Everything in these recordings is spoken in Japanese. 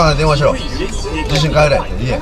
母さん電話しろ。地震帰れって言え。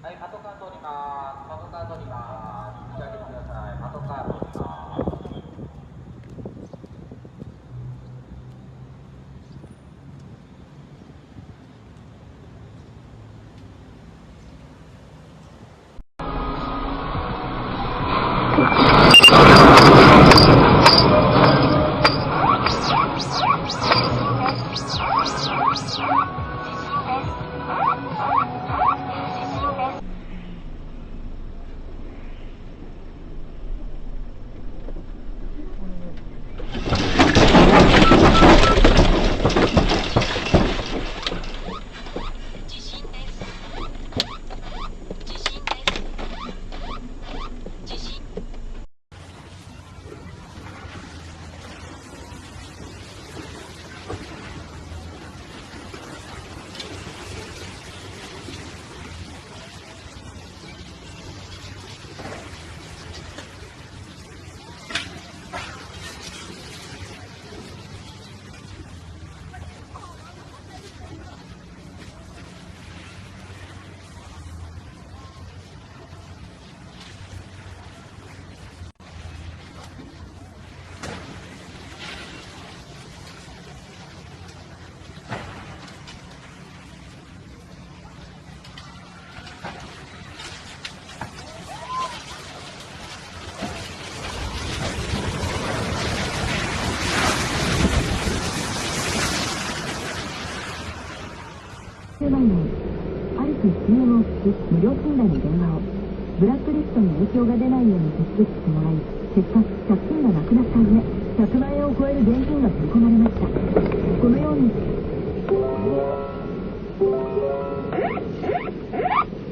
はい、パトカー通ります。パトカー通ります。口開けてください。パトカー通ります。前にアリス CM を聞き無料診断に電話を。ブラックリストに影響が出ないように手続きしてもらい、結果借金がなくなった上100万円を超える現金が振り込まれました。このように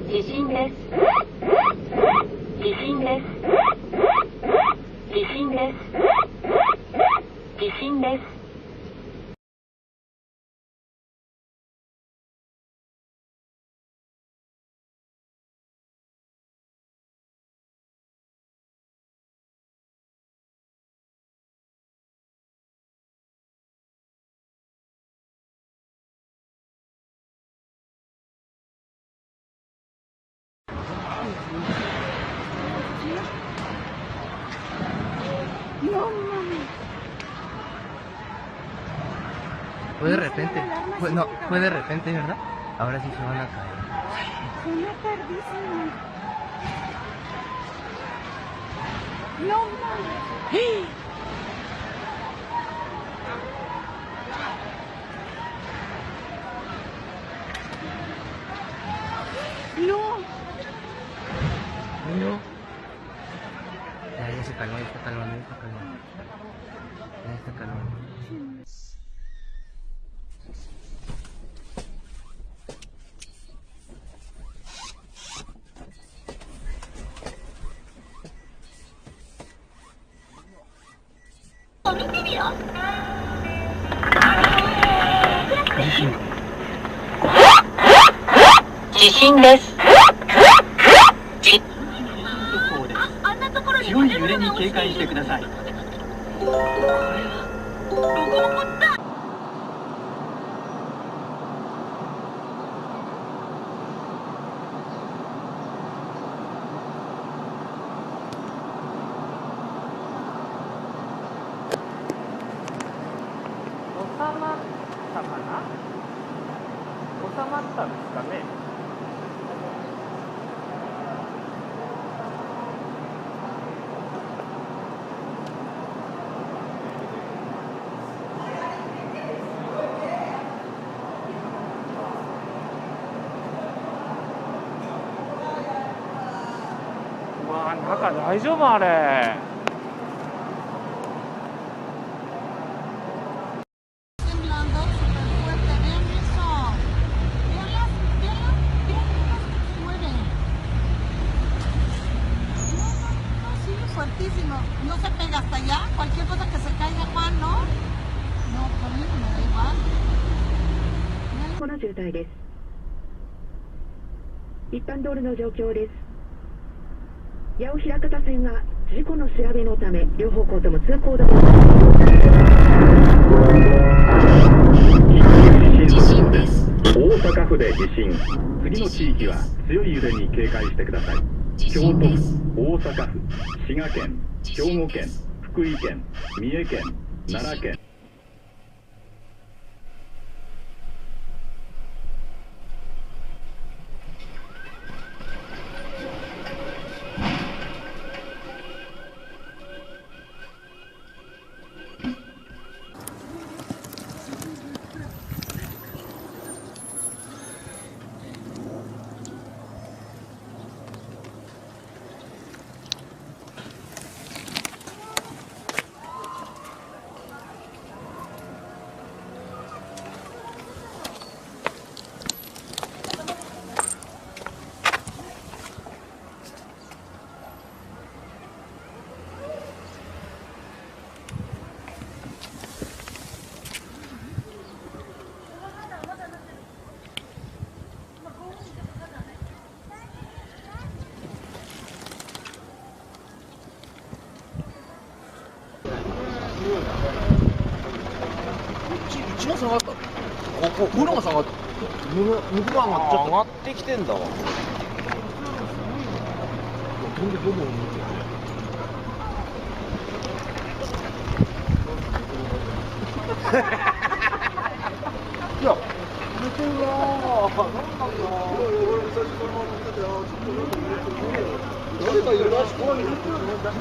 地震です。地震です。地震です。地震です。Fue de repente, no, fue de repente, ¿verdad? Ahora sí se van a caer. Suena tardísimo. No mames. No. No. Ya se calmó, ya está calmando, ya está calmando. Ya está calmando. Jishinです。強い揺れに警戒してください。かな。収まったんですかね。うわー、中大丈夫あれ。Temblando súper fuerte, vean eso. Vean las, vean cómo se mueven. No, no, no, sí, fuertísimo. No se pega hasta allá. Cualquier cosa que se caiga, Juan, ¿no? No, conmigo me da igual. この渋滞です。一般道路の状況です。矢を開く車線は事故の調べのため両方向とも通行止め。地震です。大阪府で地震。次の地域は強い揺れに警戒してください。京都府、大阪府、滋賀県、兵庫県、福井県、三重県、奈良県。うちも下がった。ここ室が下がった。向こうが上がっちゃった。上がってきてんだわ。飛んでほぼいや、寝てるなぁ。なんなんだ。俺最初から乗ってたよ。ちょっと誰かいるらしい。ここに出してるんだ。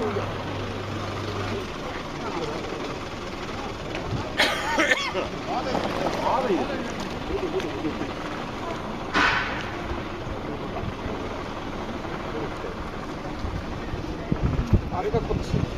あれがこっち。